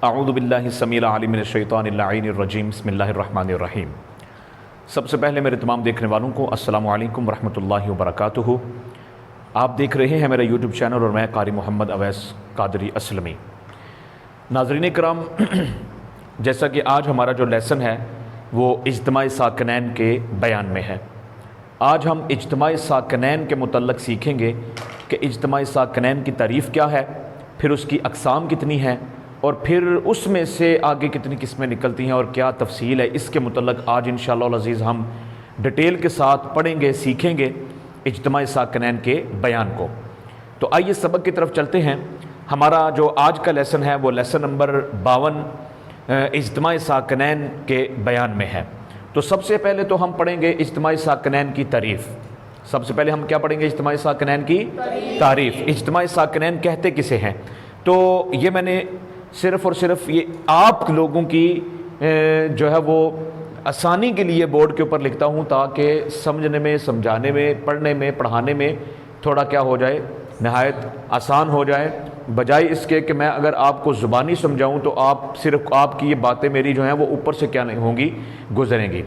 اعوذ باللہ السمیع العلیم من الشیطان اللعین الرجیم بسم اللہ الرحمن الرحیم۔ سب سے پہلے میرے تمام دیکھنے والوں کو السلام علیکم ورحمۃ اللہ وبرکاتہ۔ آپ دیکھ رہے ہیں میرا یوٹیوب چینل اور میں قاری محمد اویس قادری اسلمی۔ ناظرین کرام، جیسا کہ آج ہمارا جو لیسن ہے وہ اجتماع ساکنین کے بیان میں ہے۔ آج ہم اجتماع ساکنین کے متعلق سیکھیں گے کہ اجتماع ساکنین کی تعریف کیا ہے، پھر اس کی اقسام کتنی ہیں، اور پھر اس میں سے آگے کتنی قسمیں نکلتی ہیں اور کیا تفصیل ہے، اس کے متعلق آج انشاءاللہ العزیز ہم ڈیٹیل کے ساتھ پڑھیں گے، سیکھیں گے اجتماع ساکنین کے بیان کو۔ تو آئیے سبق کی طرف چلتے ہیں۔ ہمارا جو آج کا لیسن ہے وہ لیسن نمبر 52 اجتماع ساکنین کے بیان میں ہے۔ تو سب سے پہلے تو ہم پڑھیں گے اجتماع ساکنین کی تعریف۔ سب سے پہلے ہم کیا پڑھیں گے؟ اجتماع ساکنین کی تعریف۔ اجتماع ساکنین کہتے کسے ہیں؟ تو یہ میں نے صرف اور صرف یہ آپ لوگوں کی جو ہے وہ آسانی کے لیے بورڈ کے اوپر لکھتا ہوں، تاکہ سمجھنے میں، سمجھانے میں، پڑھنے میں، پڑھانے میں تھوڑا کیا ہو جائے، نہایت آسان ہو جائے، بجائے اس کے کہ میں اگر آپ کو زبانی سمجھاؤں تو صرف آپ کی یہ باتیں میری جو ہیں وہ اوپر سے کیا نہیں ہوں گی، گزریں گی۔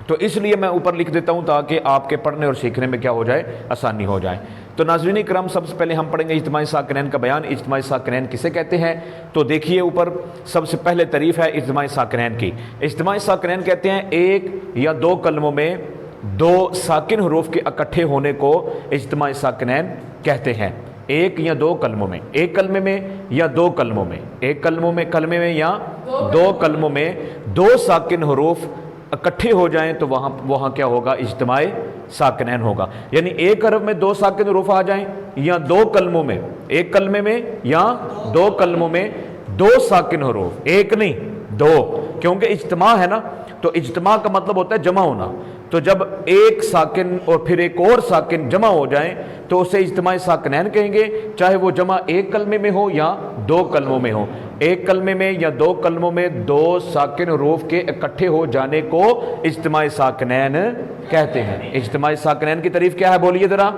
تو اس لیے میں اوپر لکھ دیتا ہوں تاکہ آپ کے پڑھنے اور سیکھنے میں کیا ہو جائے، آسانی ہو جائے۔ تو ناظرین کرام، سب سے پہلے ہم پڑھیں گے اجتماع ساکنین کا بیان۔ اجتماع ساکنین کسے کہتے ہیں؟ تو دیکھیے اوپر سب سے پہلے تعریف ہے اجتماع ساکنین کی۔ اجتماع ساکنین کہتے ہیں ایک یا دو کلموں میں دو ساکن حروف کے اکٹھے ہونے کو اجتماع ساکنین کہتے ہیں۔ ایک یا دو کلموں میں، ایک کلمے میں یا دو کلموں میں، ایک کلمے میں یا دو کلموں میں دو ساکن حروف اکٹھے ہو جائیں تو وہاں کیا ہوگا؟ اجتماع ساکنین ہوگا۔ یعنی ایک حرف میں دو ساکن حروف آ جائیں یا دو کلموں میں، ایک کلمے میں یا دو کلموں میں دو ساکن حروف، ایک نہیں دو، کیونکہ اجتماع ہے نا، تو اجتماع کا مطلب ہوتا ہے جمع ہونا۔ تو جب ایک ساکن اور پھر ایک اور ساکن جمع ہو جائیں تو اسے اجتماع ساکنین کہیں گے، چاہے وہ جمع ایک کلمے میں ہو یا دو کلموں میں ہو۔ ایک کلمے میں یا دو کلموں میں دو ساکن حروف کے اکٹھے ہو جانے کو اجتماع ساکنین کہتے ہیں۔ اجتماع ساکنین کی تعریف کیا ہے؟ بولیے ذرا۔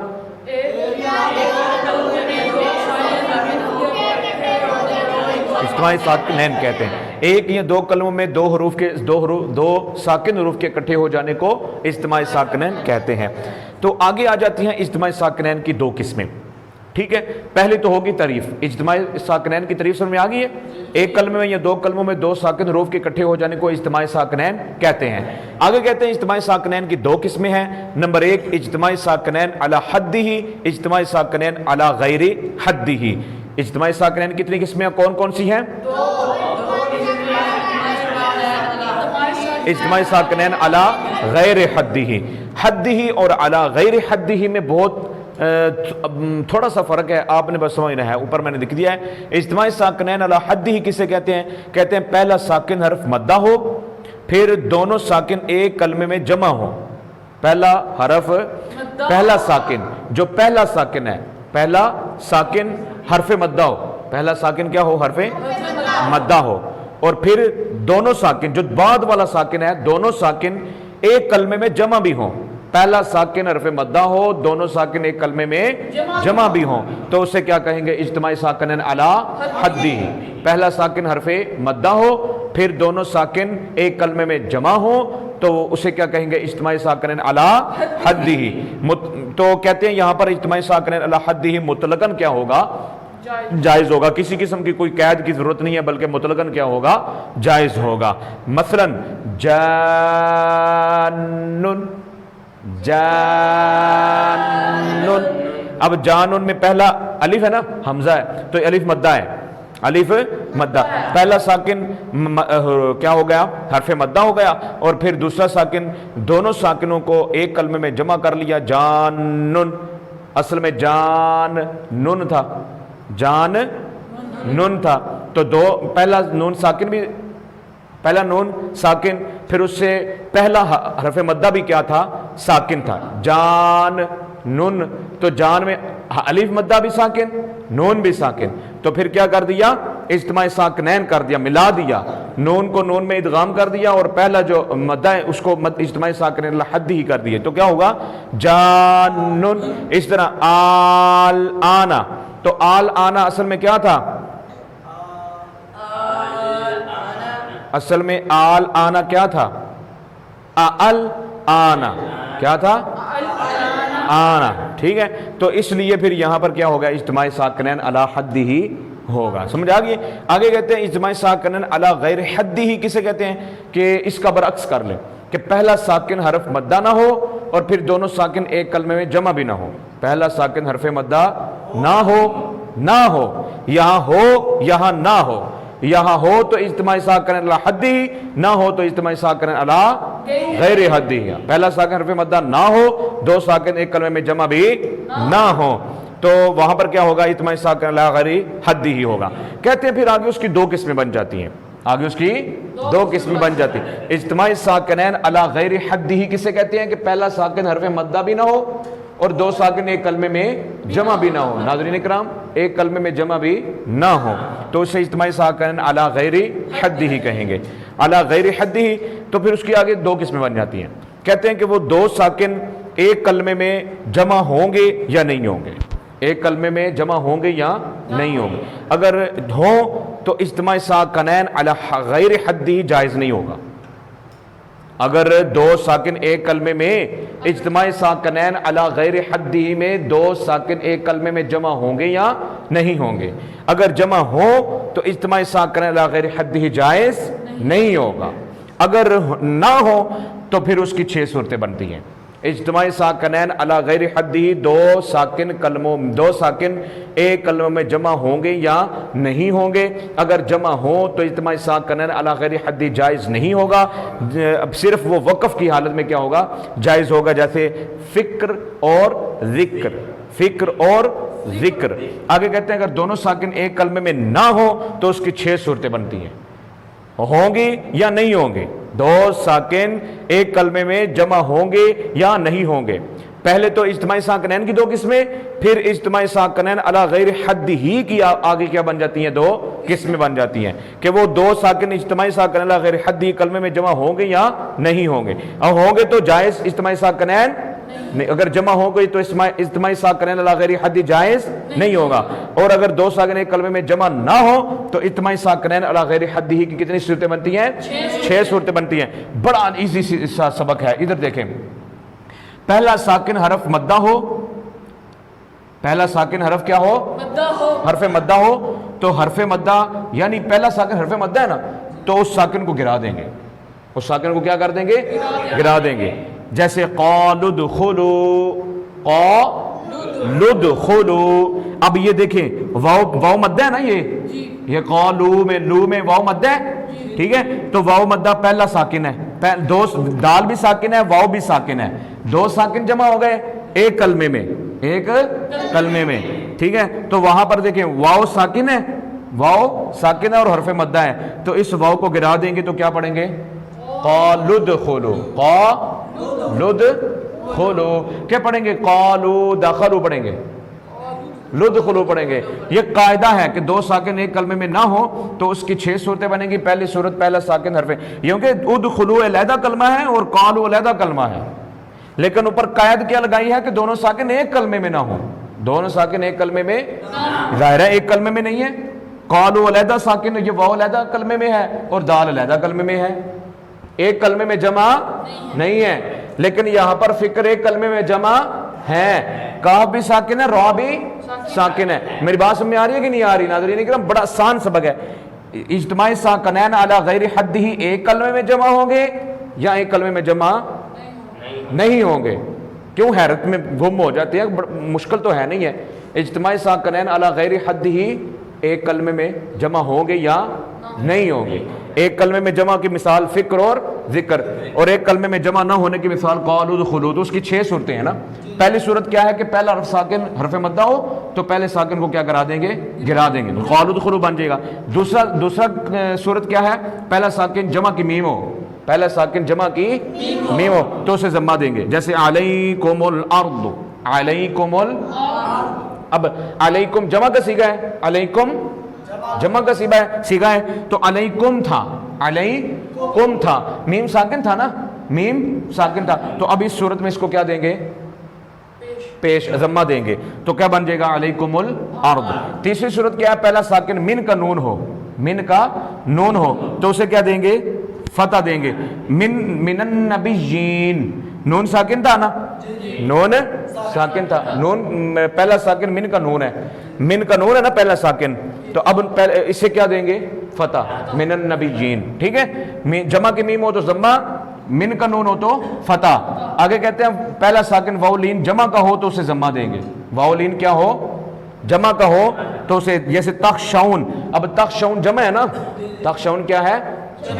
اجتماع ساکنین کہتے ہیں ایک یا دو کلموں میں دو ساکن حروف کے اکٹھے ہو جانے کو اجتماع ساکنین کہتے ہیں۔ تو آگے آ جاتی ہیں اجتماع ساکنین کی دو قسمیں۔ ٹھیک ہے، پہلے تو ہوگی تعریف۔ اجتماع ساکنین کی تعریف سمجھ میں آ گئی ہے؟ ایک کلمے میں یا دو کلموں میں دو ساکن حروف کے اکٹھے ہو جانے کو اجتماع ساکنین کہتے ہیں۔ آگے کہتے ہیں اجتماع ساکنین کی دو قسمیں ہیں۔ نمبر ایک، اجتماع ساکنین علی حدہ، اجتماع ساکنین علی غیر حدہ۔ اجتماع ساکنین کتنی قسمیں کون کون سی ہیں؟ اجتماع ساکنین علی غیر حدہ، حدہ اور علی غیر حدہ میں بہت تھوڑا سا فرق ہے، آپ نے بس سمجھنا ہے، اوپر میں نے لکھ دیا ہے۔ اجتماع ساکنین علی حدہ کسے کہتے ہیں؟ کہتے ہیں پہلا ساکن حرف مدہ ہو، پھر دونوں ساکن ایک کلمے میں جمع ہو۔ پہلا حرف، پہلا ساکن، جو پہلا ساکن ہے، پہلا ساکن حرف مدہ ہو، پہلا ساکن کیا ہو؟ حرف مدہ ہو، اور پھر دونوں ساکن، جو بعد والا ساکن ہے، دونوں ساکن ایک کلمے میں جمع بھی ہوں۔ پہلا ساکن حرف مدہ ہو، دونوں ساکن ایک کلمے میں جمع بھی ہوں، تو اسے کیا کہیں گے؟ اجتماع ساکنین علی حدہ۔ پہلا ساکن حرف مدہ ہو، پھر دونوں ساکن ایک کلمے میں جمع ہو، تو اسے کیا کہیں گے؟ اجتماع ساکنین علی حدہ۔ تو کہتے ہیں یہاں پر اجتماع ساکنین علی حدہ مطلقاً کیا ہوگا؟ جائز ہوگا، کسی قسم کی کوئی قید کی ضرورت نہیں ہے، بلکہ مطلقاً کیا ہوگا؟ جائز ہوگا۔ مثلا جانن، جانن، اب جانن میں پہلا الف ہے نا، حمزہ ہے، تو الف مدہ ہے، الف مدہ، پہلا ساکن کیا ہو گیا؟ حرف مدہ ہو گیا، اور پھر دوسرا ساکن، دونوں ساکنوں کو ایک کلمے میں جمع کر لیا، جانن، اصل میں جان نن تھا، جان نن تھا، تو پہلا نون ساکن بھی، پہلا نون ساکن، پھر اس سے پہلا حرف مدہ بھی کیا تھا؟ ساکن تھا، جان نون، تو جان میں الف مدہ بھی ساکن، نون بھی ساکن، تو پھر کیا کر دیا؟ اجتماع ساکنین کر دیا، ملا دیا، نون کو نون میں ادغام کر دیا، اور پہلا جو مدہ ہے اس کو اجتماع ساکنین علی حدہ ہی کر دیے، تو کیا ہوگا؟ جانن۔ اس طرح آل آنا، تو آل آنا اصل میں کیا تھا؟ اصل میں آل آنا کیا تھا؟ ال آنا کیا تھا؟ آنا، ٹھیک ہے؟ تو اس لیے پھر یہاں پر کیا ہوگا؟ اجتماع ساکنین علی حد ہی ہوگا. سمجھ آ گئی؟ آگے کہتے ہیں اجتماع ساکنین علی غیر حد ہی کسے کہتے ہیں؟ کہ اس کا برعکس کر لیں کہ پہلا ساکن حرف مدہ نہ ہو اور پھر دونوں ساکن ایک کلمے میں جمع بھی نہ ہو. پہلا ساکن حرف مدہ نہ ہو، یہاں ہو یہاں نہ ہو. یہاں ہو تو اجتماع ساکن علی حد ہی، نہ ہو تو اجتماع ساکن علی غیر حد ہی. پہلا ساکن حرف مدہ نہ ہو، دو ساکن ایک کلمے میں جمع بھی نہ ہو، تو وہاں پر کیا ہوگا؟ اجتماع ساکن علی غیر حد ہی ہوگا. کہتے ہیں پھر آگے اس کی دو قسمیں بن جاتی ہیں. آگے اس کی دو قسمیں بن جاتی ہیں. اجتماع ساکنین علی غیر حد ہی کسے کہتے ہیں؟ کہ پہلا ساکن حرف مدہ بھی نہ ہو اور دو ساکن ایک کلمے میں جمع بھی نہ ہو. ناظرین کرام، ایک کلمے میں جمع بھی نہ ہو تو اسے اجتماع ساکنین علی غیر حد ہی کہیں گے. علی غیر حد ہی، تو پھر اس کی آگے دو قسمیں بن جاتی ہیں. کہتے ہیں کہ وہ دو ساکن ایک کلمے میں جمع ہوں گے یا نہیں ہوں گے. ایک کلمے میں جمع ہوں گے یا نہیں ہوں گے. اگر ہوں تو اجتماع ساکنین علی غیر حد ہی جائز نہیں ہوگا. اگر دو ساکن ایک کلمے میں اجتماع ساکنین علی غیر حد ہی میں دو ساکن ایک کلمے میں جمع ہوں گے یا نہیں ہوں گے. اگر جمع ہو تو اجتماع ساکنین علی غیر حد ہی جائز نہیں ہوگا. اگر نہ ہو تو پھر اس کی 6 صورتیں بنتی ہیں. اجتماع ساکنین علی غیر حد ہی، دو ساکن ایک کلموں میں جمع ہوں گے یا نہیں ہوں گے. اگر جمع ہوں تو اجتماع ساکنین علی غیر حد ہی جائز نہیں ہوگا. اب صرف وہ وقف کی حالت میں کیا ہوگا؟ جائز ہوگا. جیسے فکر اور ذکر، فکر اور ذکر. آگے کہتے ہیں اگر دونوں ساکن ایک کلمے میں نہ ہو تو اس کی 6 صورتیں بنتی ہیں. ہوں گی یا نہیں ہوں گے؟ دو ساکن ایک کلمے میں جمع ہوں گے یا نہیں ہوں گے. پہلے تو اجتماع ساکنین کی دو قسمیں، پھر اجتماع ساکنین علی غیر حد ہی کی آگے کیا بن جاتی ہیں؟ دو قسمیں بن جاتی ہیں کہ وہ دو ساکن اجتماع ساکنین علی غیر حد ہی کلمے میں جمع ہوں گے یا نہیں ہوں گے. اور ہوں گے تو جائز اجتماع ساکنین نہیں. اگر جمع ہو گئی تو اجتماع ساکنین علی غیر حد جائز نہیں ہوگا. اور اگر دو ساکن ایک کلمے میں جمع نہ ہو تو اجتماع ساکنین علی غیر حد ہی کی کتنی صورتیں بنتی ہیں؟ 6 صورتیں بنتی ہیں. بڑا ایزی سبق ہے. ادھر دیکھیں، پہلا ساکن حرف مدہ ہو، پہلا ساکن حرف کیا ہو؟ حرف مدہ ہو. تو حرف مدہ یعنی پہلا ساکن حرف مدہ ہے نا، تو اس ساکن کو گرا دیں گے. اس ساکن کو کیا کر دیں گے؟ گرا دیں گے. جیسے قالوا ادخلوا، قالوا ادخلوا. اب یہ دیکھیں واو مدہ ہے نا، یہ قالوا میں لو میں واو مدہ ہے، ٹھیک ہے؟ تو واو مدہ پہلا ساکن ہے. دو دال بھی ساکن ہے، واو بھی ساکن ہے. دو ساکن جمع ہو گئے ایک کلمے میں، ایک کلمے میں، ٹھیک ہے؟ تو وہاں پر دیکھیں واو ساکن ہے، واو ساکن ہے اور حرف مدہ ہے. تو اس واو کو گرا دیں گے تو کیا پڑھیں گے؟ قالوا ادخلوا، قالوا ادخلوا. کیا پڑھیں گے؟ قالوا دخلوا پڑھیں گے، لدخلوا پڑھیں گے. یہ قاعدہ ہے کہ دو ساکن ایک کلمے میں نہ ہو تو اس کی 6 صورتیں بنیں گی. پہلی صورت پہلا ساکن حرف، کیونکہ ادخلوا علیحدہ کلمہ ہے اور قالوا علیحدہ کلمہ ہے، لیکن اوپر قید کیا لگائی ہے کہ دونوں ساکن ایک کلمے میں نہ ہو. دونوں ساکن ایک کلمے میں، ظاہر ہے ایک کلمے میں نہیں ہے. قالوا علیحدہ ساکن، یہ واو علیحدہ کلمے میں ہے اور دال علیحدہ کلمے میں ہے. ایک کلمے میں جمع نہیں ہے. لیکن یہاں پر فکر ایک کلمے میں جمع ہے. کاف بھی ساکن ہے، را بھی ساکن ہے. میری بات سمجھ میں آ رہی ہے کہ نہیں آ رہی؟ ناظرین اکرام، بڑا آسان سبق ہے. اجتماع ساکنین علی غیر حد ہی ایک کلمے میں جمع ہوں گے یا ایک کلمے میں جمع نہیں ہوں گے. کیوں حیرت میں گم ہو جاتے ہیں؟ مشکل تو ہے نہیں ہے. اجتماع ساکنین علی غیر حد ہی ایک کلمے میں جمع ہوں گے یا نہیں ہوں گے. ایک کلمے میں جمع کی مثال فکر اور ذکر، اور ایک کلمے میں جمع نہ ہونے کی مثال قالوا ادخلوا. تو اس کی 6 صورتیں ہیں نا. پہلی صورت کیا ہے کہ پہلا حرف ساکن حرف مدہ ہو تو پہلے ساکن کو کیا کرا دیں گے؟ گرا دیں گے. قالوا ادخلوا بن جائے گا. دوسرا صورت کیا ہے؟ پہلا ساکن جمع کی میم ہو، پہلا ساکن جمع کی میم ہو تو اسے ضمہ دیں گے. جیسے علیکم الارض، علیکم اب علیکم جمع کا صیغہ ہے، علیکم جمع کا صیغہ ہے تو علیکم تھا، علیکم تھا، میم ساکن تھا نا، میم ساکن تھا. تو اب اس صورت میں اس کو کیا دیں گے؟ پیش ضمہ دیں گے. تو کیا بن جائے گا؟ علیکم الارض. تیسری صورت کیا ہے؟ پہلا ساکن من کا نون ہو، من کا نون ہو تو اسے کیا دیں گے؟ فتح دیں گے. من النبیین نون ساکن تھا نا, نون ساکن تھا, نون پہلا ساکن من کا نون ہے, من کا نون ہے نا پہلا ساکن, تو اب اسے کیا دیں گے؟ فتح. من النبیین, ٹھیک ہے. جمع کی میم ہو تو ضمہ, من کا نون ہو تو فتح. آگے کہتے ہیں پہلا ساکن واؤلین جمع کا ہو تو اسے ضمہ دیں گے. واؤلین کیا ہو؟ جمع کا ہو تو اسے, جیسے تخشون, اب تخشون جمع ہے نا, تخشون کیا ہے؟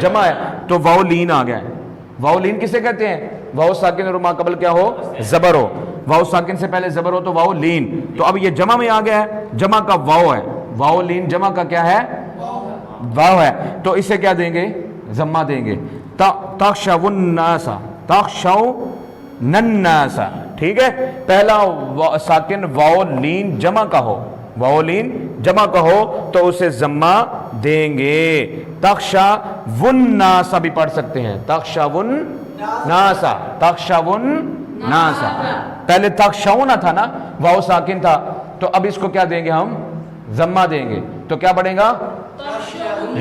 جمع ہے, تو واؤلین آ گیا ہے. واؤلین کسے کہتے ہیں؟ واؤ ساکن اور ما قبل کیا ہو؟ زبر ہو. واؤ ساکن سے پہلے زبر ہو تو واؤ لین. تو اب یہ جمع میں آ گیا ہے, جمع کا واؤ ہے, واؤ لین جمع کا کیا ہے؟ واؤ ہے, تو اسے کیا دیں گے؟ ضمہ دیں گے. تخشون الناس, تخشون الناس, ٹھیک ہے. پہلا ساکن واؤ لین جمع کا ہو, واؤ لین جمع کا ہو تو اسے ضمہ دیں گے. تخشون الناس بھی پڑھ سکتے ہیں, تخشون الناس, تخشون الناس. پہلے تخشون تھا نا, واؤ ساکن تھا, تو اب اس کو کیا دیں گے ہم؟ ضمہ دیں گے. تو کیا پڑھیں گا؟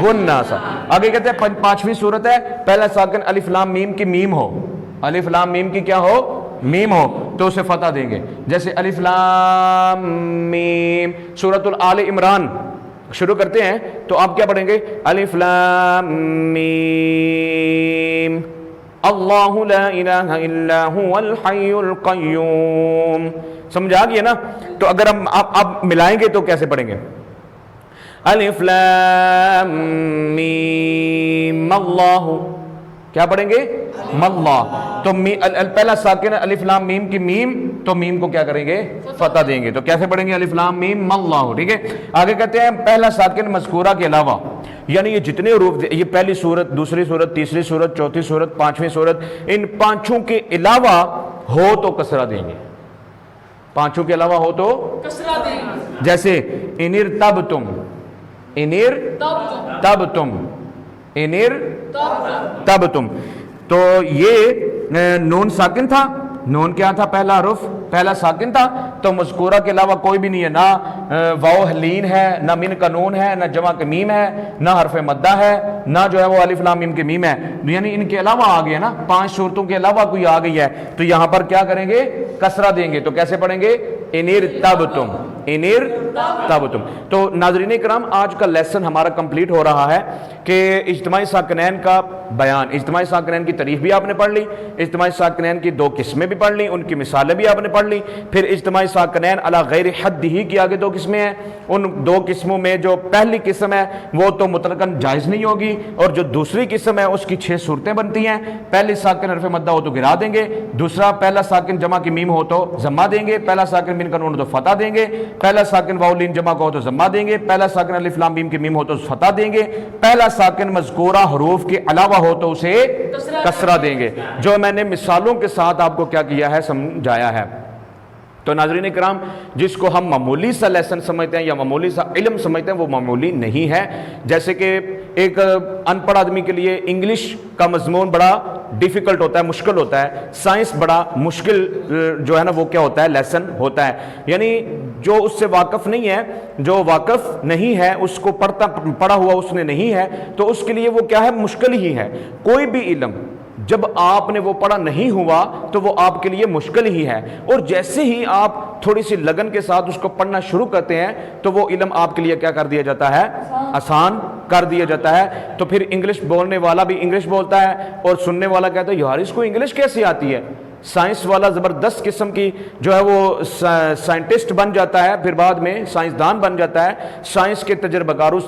الناس. آگے کہتے ہیں پانچویں صورت ہے, پہلا ساکن الف لام میم کی میم ہو, الف لام میم کی کیا ہو؟ میم ہو, تو اسے فتح دیں گے. جیسے الف لام میم, سورۃ آل عمران شروع کرتے ہیں تو آپ کیا پڑھیں گے؟ الف لام میم اللہ لا الہ الا هو الحی القیوم. سمجھا گیا نا؟ تو اگر ہم اب ملائیں گے تو کیسے پڑھیں گے؟ الف لام میم اللہ, کیا پڑھیں گے؟ ماللہ. تو پہلا ساکن الف لام میم کی میم, تو میم کو کیا کریں گے؟ فتح دیں گے. تو کیسے پڑھیں گے؟ الف لام میم ماللہ, ٹھیک ہے. آگے کہتے ہیں پہلا ساکن مذکورہ کے علاوہ, یعنی یہ جتنے حروف, یہ پہلی صورت, دوسری صورت, تیسری صورت, چوتھی صورت, پانچویں صورت, ان پانچوں کے علاوہ ہو تو کسرہ دیں گے. پانچوں کے علاوہ ہو تو کسرہ دیں گے. جیسے انر تب تم, انر تب تم, انر تب تم. تو یہ نون ساکن تھا, نون کیا تھا؟ پہلا حرف پہلا ساکن تھا, تو مذکورہ کے علاوہ کوئی بھی نہیں ہے, نہ واو لین ہے, نہ من کا نون ہے, نہ جمع کا میم ہے, نہ حرف مدہ ہے, نہ جو ہے وہ الف لام میم کے میم ہے. یعنی ان کے علاوہ آ گیا نا, پانچ صورتوں کے علاوہ کوئی آ گئی ہے, تو یہاں پر کیا کریں گے؟ کسرہ دیں گے. تو کیسے پڑھیں گے؟ انیر تب تم, انیر تب تم. تو ناظرین کرام, آج کا لیسن ہمارا کمپلیٹ ہو رہا ہے کہ اجتماعی ساکنین کا بیان. اجتماعی ساکنین کی تعریف بھی آپ نے پڑھ لی, اجتماعی ساکنین کی دو قسمیں بھی پڑھ لی, ان کی مثالیں بھی آپ نے پڑھ لی. پھر اجتماعی ساکنین علی غیر حد ہی کی آگے دو قسمیں ہیں. ان دو قسموں میں جو پہلی قسم ہے وہ تو مطلقاً جائز نہیں ہوگی, اور جو دوسری قسم ہے اس کی 6 صورتیں بنتی ہیں. پہلی ساکن حرف مدہ ہو تو گرا دیں گے, دوسرا پہلا ساکن جمع کی میم ہو تو ضمہ دیں گے, پہلا ساکن من کا نون ہو تو فتح دیں گے, پہلا ساکن واو لین جمع کا ہو تو ضمہ دیں گے, پہلا ساکن الف لام میم کی میم ہو تو فتح دیں گے, پہلا ساکن مذکورہ حروف کے علاوہ ہو تو اسے کسرہ دیں گے. جو میں نے مثالوں کے ساتھ آپ کو کیا کیا ہے؟ سمجھایا ہے. تو ناظرین کرام, جس کو ہم معمولی سا لیسن سمجھتے ہیں یا معمولی سا علم سمجھتے ہیں وہ معمولی نہیں ہے. جیسے کہ ایک ان پڑھ آدمی کے لیے انگلش کا مضمون بڑا ڈیفیکلٹ ہوتا ہے, مشکل ہوتا ہے, سائنس بڑا مشکل جو ہے نا وہ کیا ہوتا ہے؟ لیسن ہوتا ہے. یعنی جو اس سے واقف نہیں ہے, جو واقف نہیں ہے, اس کو پڑھا ہوا اس نے نہیں ہے, تو اس کے لیے وہ کیا ہے؟ مشکل ہی ہے. کوئی بھی علم جب آپ نے وہ پڑھا نہیں ہوا تو وہ آپ کے لیے مشکل ہی ہے, اور جیسے ہی آپ تھوڑی سی لگن کے ساتھ اس کو پڑھنا شروع کرتے ہیں تو وہ علم آپ کے لیے کیا کر دیا جاتا ہے؟ آسان کر دیا جاتا ہے. تو پھر انگلش بولنے والا بھی انگلش بولتا ہے, اور سننے والا کہتا ہے یار اس کو انگلش کیسے آتی ہے. سائنس والا زبردست قسم کی جو ہے وہ سائنٹسٹ بن جاتا ہے, پھر بعد میں سائنسدان بن جاتا ہے سائنس کے تجربہ کار, اس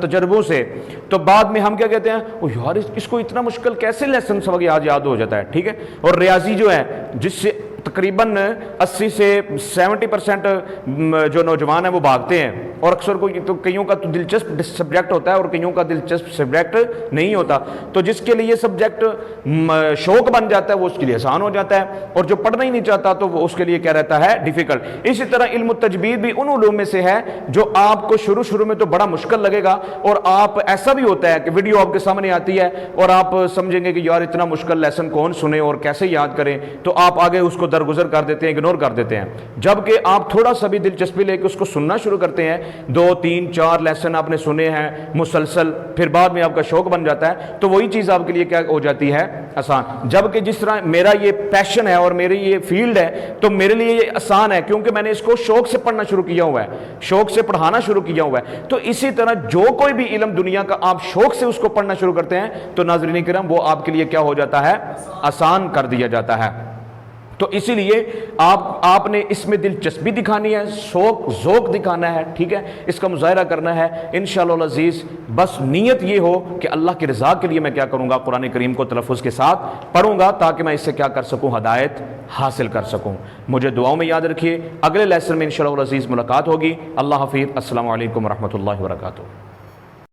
تجربوں سے. تو بعد میں ہم کیا کہتے ہیں؟ او یار اس کو اتنا مشکل کیسے لیسن سبق یاد ہو جاتا ہے, ٹھیک ہے. اور ریاضی جو ہے, جس سے تقریباً 80 سے 70% جو نوجوان ہیں وہ بھاگتے ہیں, اور اکثر کئیوں کا تو دلچسپ سبجیکٹ ہوتا ہے اور کئیوں کا دلچسپ سبجیکٹ نہیں ہوتا. تو جس کے لیے سبجیکٹ شوق بن جاتا ہے وہ اس کے لیے آسان ہو جاتا ہے, اور جو پڑھنا ہی نہیں چاہتا تو وہ اس کے لیے کیا رہتا ہے؟ ڈیفیکلٹ. اسی طرح علم التجوید بھی ان علوم میں سے ہے جو آپ کو شروع میں تو بڑا مشکل لگے گا, اور آپ ایسا بھی ہوتا ہے کہ ویڈیو آپ کے سامنے آتی ہے اور آپ سمجھیں گے کہ یار اتنا مشکل لیسن کون سنے اور کیسے یاد کریں, تو آپ آگے اس کو درگزر کر دیتے ہیں، اگنور کر دیتے ہیں۔ جبکہ آپ تھوڑا سا بھی دلچسپی لے کے اس کو سننا شروع کرتے ہیں، 2 3 4 لیسن آپ نے سنے ہیں مسلسل، پھر بعد میں آپ کا شوق بن جاتا ہے، تو وہی چیز آپ کے لیے کیا ہو جاتی ہے؟ آسان۔ جبکہ جس طرح میرا یہ پیشن ہے اور میری یہ فیلڈ ہے تو میرے لیے یہ آسان ہے، کیونکہ میں نے اس کو شوق سے پڑھنا شروع کیا ہوا ہے، شوق سے پڑھانا شروع کیا ہوا ہے۔ تو اسی طرح جو کوئی بھی علم دنیا کا آپ شوق سے اس کو پڑھنا شروع کرتے ہیں تو ناظرین کرام وہ آپ کے لیے کیا ہو جاتا ہے؟ آسان کر دیا جاتا ہے۔ تو اسی لیے آپ نے اس میں دلچسپی دکھانی ہے، ذوق دکھانا ہے، ٹھیک ہے، اس کا مظاہرہ کرنا ہے انشاءاللہ العزیز۔ بس نیت یہ ہو کہ اللہ کی رضا کے لیے میں کیا کروں گا؟ قرآن کریم کو تلفظ کے ساتھ پڑھوں گا تاکہ میں اس سے کیا کر سکوں؟ ہدایت حاصل کر سکوں۔ مجھے دعاؤں میں یاد رکھیے، اگلے لیسن میں انشاءاللہ العزیز ملاقات ہوگی۔ اللہ حافظ، السلام علیکم ورحمۃ اللہ وبرکاتہ۔